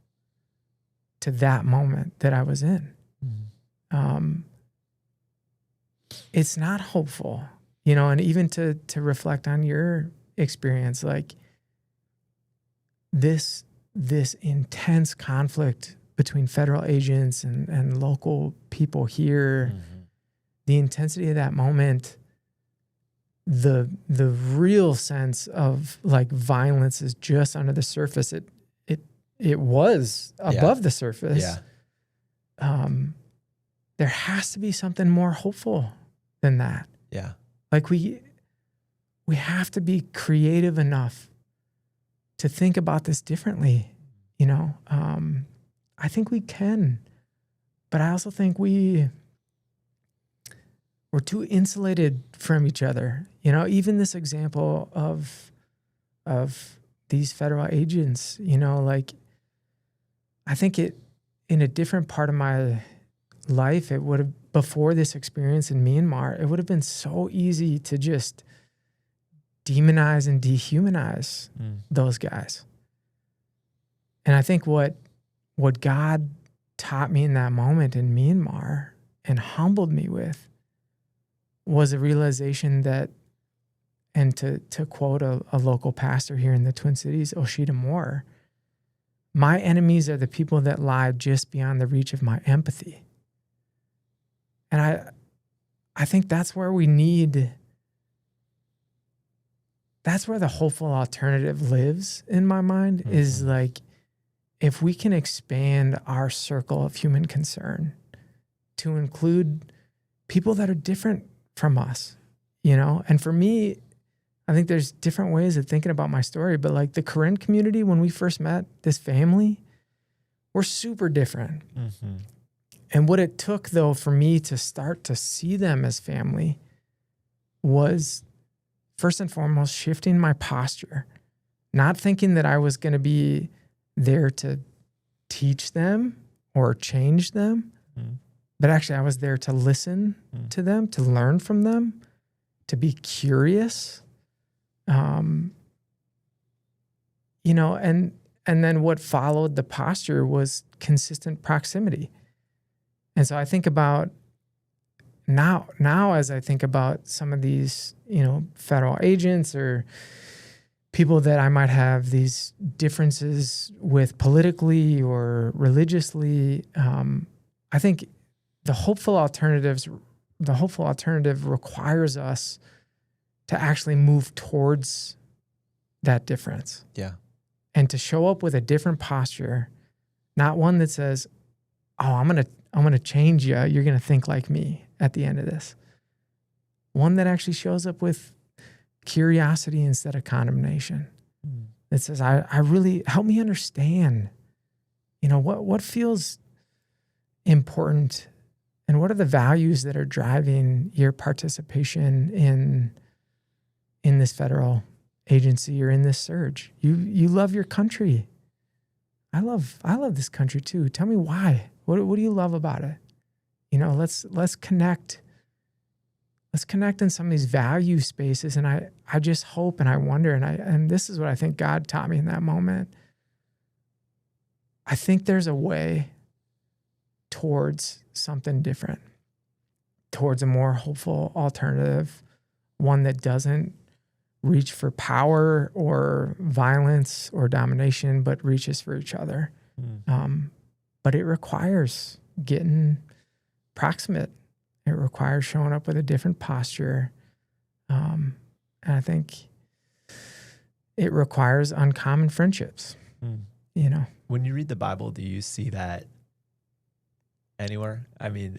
to that moment that I was in. Mm-hmm. It's not hopeful, and even to reflect on your experience, like this intense conflict between federal agents and local people here, mm-hmm. the intensity of that moment, the real sense of like violence is just under the surface. It was above the surface. Yeah. There has to be something more hopeful than that. Yeah. Like we have to be creative enough to think about this differently. I think we can, but I also think we're too insulated from each other. Even this example of these federal agents, like I think in a different part of my life, it would have, before this experience in Myanmar, it would have been so easy to just demonize and dehumanize those guys. And I think what God taught me in that moment in Myanmar and humbled me with was a realization that, and to quote a local pastor here in the Twin Cities, Oshita Moore, my enemies are the people that lie just beyond the reach of my empathy. And I think that's where that's where the hopeful alternative lives in my mind, mm-hmm. is like, if we can expand our circle of human concern to include people that are different from us, and for me, I think there's different ways of thinking about my story, but like the Karenni community, when we first met, this family, we're super different. Mm-hmm. And what it took, though, for me to start to see them as family was, first and foremost, shifting my posture, not thinking that I was going to be there to teach them or change them, but actually I was there to listen to them, to learn from them, to be curious. And then what followed the posture was consistent proximity. And so I think about now as I think about some of these, federal agents or people that I might have these differences with politically or religiously, I think the hopeful alternative requires us to actually move towards that difference. Yeah. And to show up with a different posture, not one that says, "Oh, I'm going to change you. You're going to think like me at the end of this." One that actually shows up with curiosity instead of condemnation. That says, I really, help me understand, what feels important and what are the values that are driving your participation in this federal agency or in this surge. You love your country. I love this country too. Tell me why. What do you love about it? Let's connect. Let's connect in some of these value spaces. And I just hope and I wonder, and this is what I think God taught me in that moment. I think there's a way towards something different, towards a more hopeful alternative, one that doesn't reach for power or violence or domination, but reaches for each other. But it requires getting proximate It requires showing up with a different posture. And I think it requires uncommon friendships, you know. When you read the Bible, do you see that anywhere? I mean,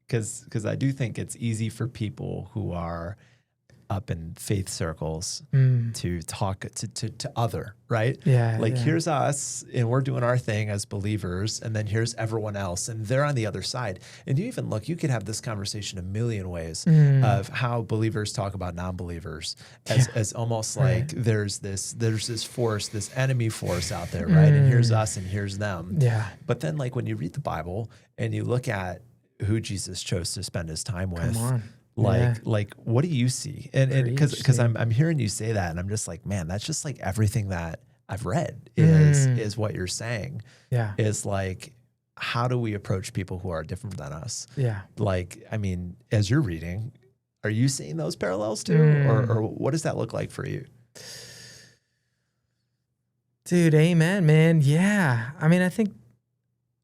because I do think it's easy for people who are up in faith circles to talk to other, right? Yeah. Like here's us and we're doing our thing as believers, and then here's everyone else and they're on the other side. And you even look, you could have this conversation a million ways of how believers talk about non-believers as almost like there's this force, this enemy force out there, right? And here's us and here's them. Yeah. But then like when you read the Bible and you look at who Jesus chose to spend his time with, Come on. like, what do you see? And because I'm hearing you say that, and I'm just like, man, that's just like everything that I've read is what you're saying. Yeah, is like, how do we approach people who are different than us? Yeah, like, I mean, as you're reading, are you seeing those parallels too, or what does that look like for you? Dude, amen, man. Yeah, I mean,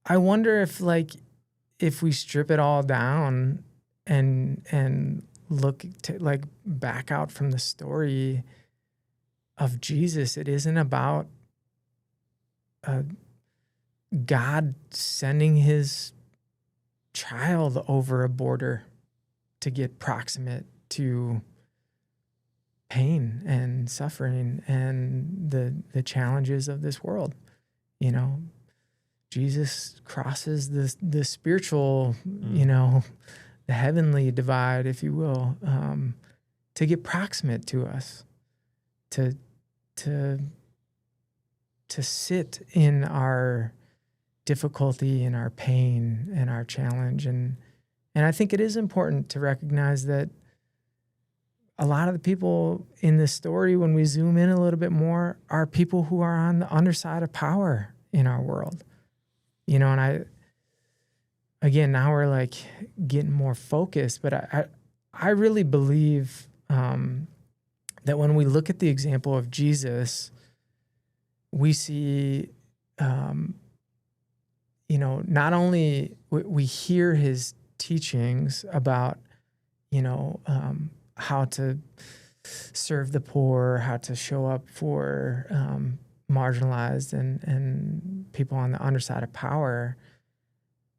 I wonder if we strip it all down and look to like back out from the story of Jesus, it isn't about God sending his child over a border to get proximate to pain and suffering and the challenges of this world. You know, Jesus crosses the spiritual, you know, the heavenly divide, if you will, to get proximate to us, to sit in our difficulty and our pain and our challenge. And I think it is important to recognize that a lot of the people in this story, when we zoom in a little bit more, are people who are on the underside of power in our world. You know, and again, now we're like getting more focused, but I really believe that when we look at the example of Jesus, we see, you know, not only we hear his teachings about, you know, how to serve the poor, how to show up for marginalized and people on the underside of power,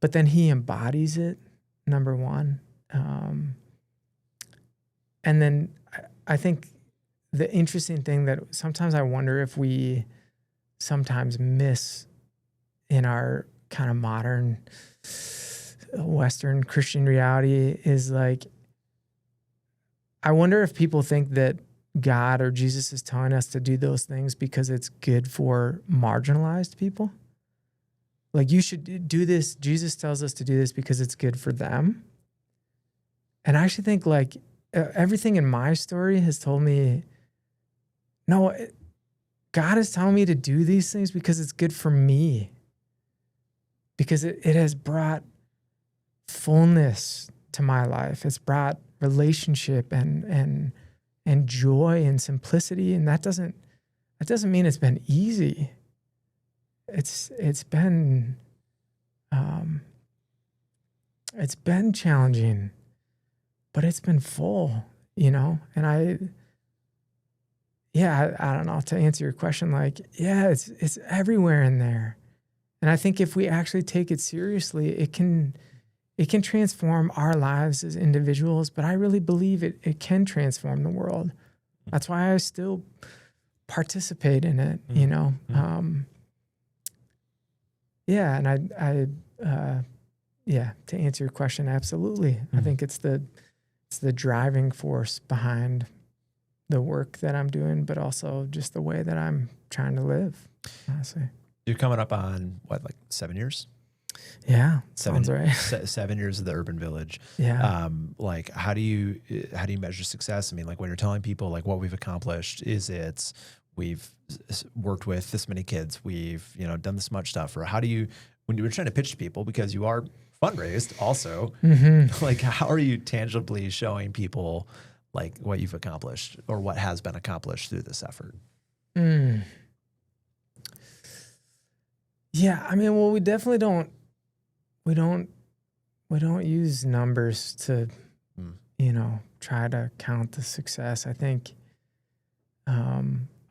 but then he embodies it, number one. And then I think the interesting thing that sometimes I wonder if we sometimes miss in our kind of modern Western Christian reality is like, I wonder if people think that God or Jesus is telling us to do those things because it's good for marginalized people. Like, you should do this. Jesus tells us to do this because it's good for them. And I actually think like everything in my story has told me, no, God is telling me to do these things because it's good for me. Because it has brought fullness to my life. It's brought relationship and joy and simplicity. And that doesn't mean it's been easy. It's been challenging, but it's been full, you know? And I don't know, to answer your question, like, yeah, it's everywhere in there. And I think if we actually take it seriously, it can transform our lives as individuals, but I really believe it can transform the world. That's why I still participate in it, you know? Yeah. And I to answer your question, absolutely. I think it's the driving force behind the work that I'm doing, but also just the way that I'm trying to live, honestly. You're coming up on what, like 7 years? Yeah, sounds right. 7 years of the urban village. Yeah. Like, how do you measure success? I mean, like when you're telling people like what we've accomplished, is it we've worked with this many kids, we've, you know, done this much stuff, or how do you, when you were trying to pitch to people, because you are fundraised also, like how are you tangibly showing people like what you've accomplished or what has been accomplished through this effort? Yeah, I mean, well, we we don't use numbers to, try to count the success. I think,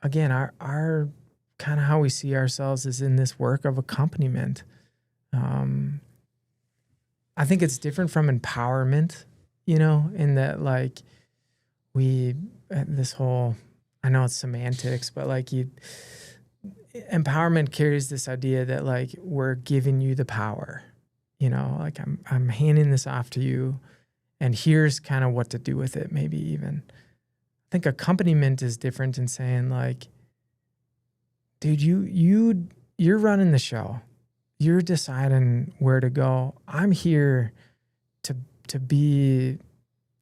again, our kind of how we see ourselves is in this work of accompaniment. I think it's different from empowerment, in that like this whole, I know it's semantics, but like empowerment carries this idea that like we're giving you the power, like I'm handing this off to you and here's kind of what to do with it. Maybe even I think accompaniment is different in saying like, dude, you're running the show. You're deciding where to go. I'm here to be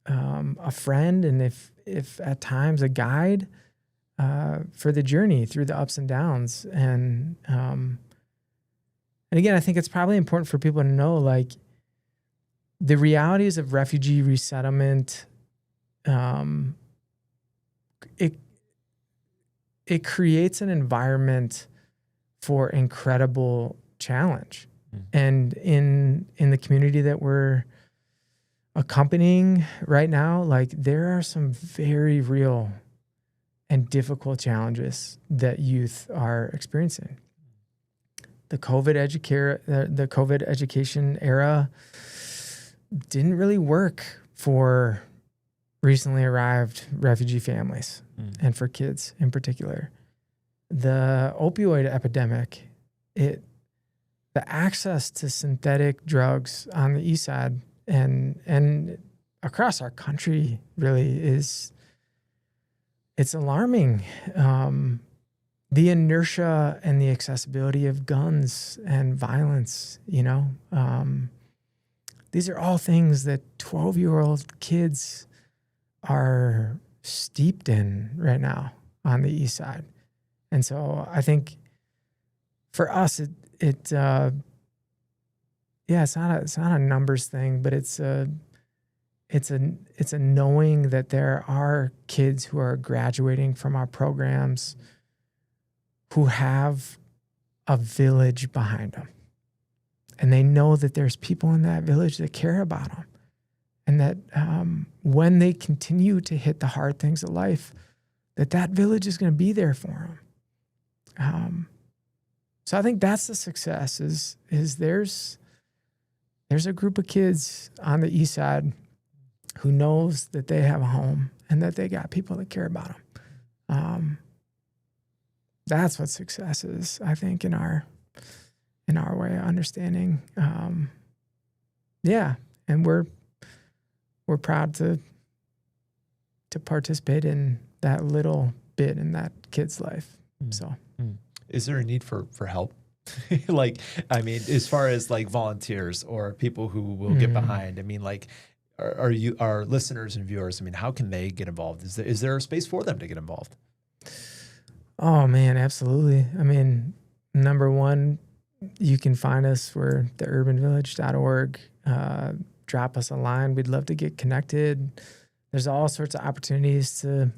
a friend and if at times a guide for the journey through the ups and downs. And again, I think it's probably important for people to know like the realities of refugee resettlement. It creates an environment for incredible challenge. And in the community that we're accompanying right now, like there are some very real and difficult challenges that youth are experiencing. The COVID education era didn't really work for recently arrived refugee families and for kids in particular. The opioid epidemic, the access to synthetic drugs on the east side and across our country really it's alarming. The inertia and the accessibility of guns and violence, these are all things that 12-year-old kids are steeped in right now on the east side. And so I think for us, it's not a numbers thing, but it's a knowing that there are kids who are graduating from our programs who have a village behind them. And they know that there's people in that village that care about them. And that when they continue to hit the hard things of life, that village is going to be there for them. So I think that's the success is there's a group of kids on the east side who knows that they have a home and that they got people that care about them. That's what success is, I think, in our way of understanding. And we're proud to participate in that little bit in that kid's life. So, is there a need for help? Like, I mean, as far as like volunteers or people who will get behind, I mean, like, our listeners and viewers, I mean, how can they get involved? Is there a space for them to get involved? Oh man, absolutely. I mean, number one, you can find us. We're theurbanvillage.org. Drop us a line. We'd love to get connected. There's all sorts of opportunities to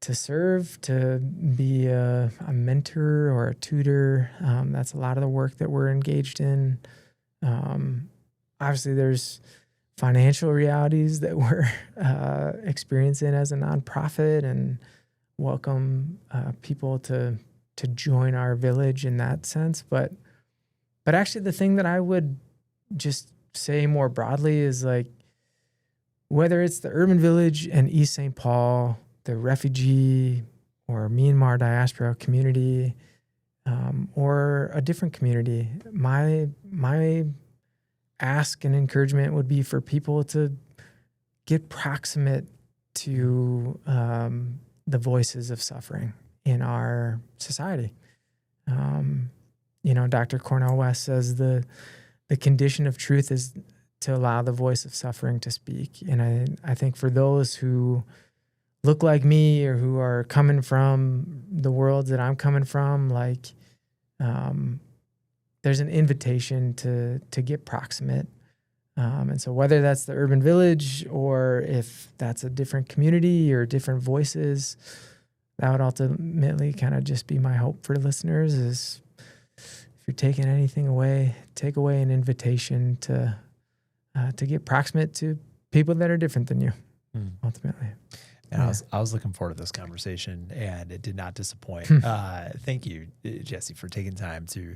serve, to be a mentor or a tutor. That's a lot of the work that we're engaged in. Obviously, there's financial realities that we're experiencing as a nonprofit, and welcome people to join our village in that sense. But actually, the thing that I would just say more broadly is like, whether it's the urban village in East St. Paul, the refugee or Myanmar diaspora community, or a different community, my ask and encouragement would be for people to get proximate to the voices of suffering in our society. Dr. Cornel West says the condition of truth is to allow the voice of suffering to speak. And I think for those who look like me or who are coming from the world that I'm coming from, like, there's an invitation to get proximate. And so whether that's the urban village or if that's a different community or different voices, that would ultimately kind of just be my hope for listeners is, if you're taking anything away, take away an invitation to to get proximate to people that are different than you, ultimately. And I was looking forward to this conversation, and it did not disappoint. Thank you, Jesse, for taking time to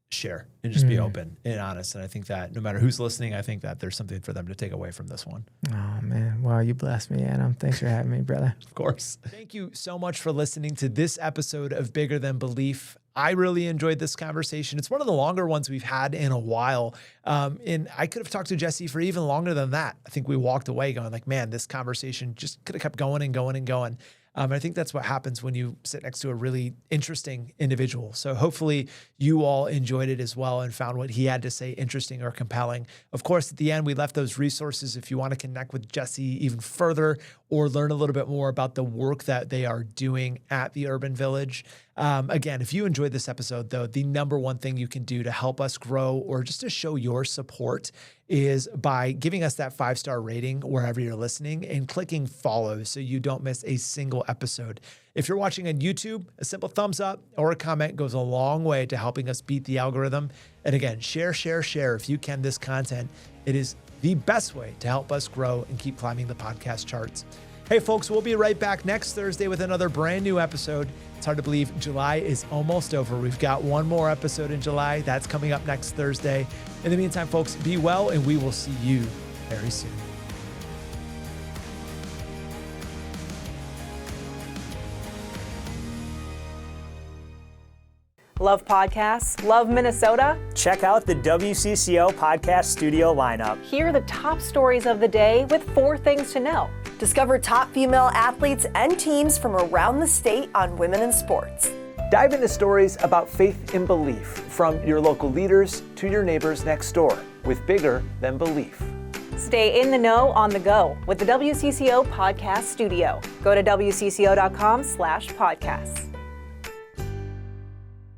share and just be open and honest. And I think that no matter who's listening, I think that there's something for them to take away from this one. Oh, man. Well, you blessed me, Adam. Thanks for having me, brother. Of course. Thank you so much for listening to this episode of Bigger Than Belief. I really enjoyed this conversation. It's one of the longer ones we've had in a while. And I could have talked to Jesse for even longer than that. I think we walked away going like, man, this conversation just could have kept going and going and going. I think that's what happens when you sit next to a really interesting individual. So hopefully you all enjoyed it as well and found what he had to say interesting or compelling. Of course, at the end, we left those resources if you want to connect with Jesse even further or learn a little bit more about the work that they are doing at the Urban Village. Again, if you enjoyed this episode, though, the number one thing you can do to help us grow or just to show your support is by giving us that 5-star rating wherever you're listening and clicking follow so you don't miss a single episode. If you're watching on YouTube, a simple thumbs up or a comment goes a long way to helping us beat the algorithm. And again, share if you can this content. It is the best way to help us grow and keep climbing the podcast charts. Hey folks, we'll be right back next Thursday with another brand new episode. It's hard to believe July is almost over. We've got one more episode in July. That's coming up next Thursday. In the meantime, folks, be well, and we will see you very soon. Love podcasts? Love Minnesota? Check out the WCCO podcast studio lineup. Hear the top stories of the day with 4 things to know. Discover top female athletes and teams from around the state on women in sports. Dive into stories about faith and belief from your local leaders to your neighbors next door with Bigger Than Belief. Stay in the know on the go with the WCCO podcast studio. Go to WCCO.com/podcasts.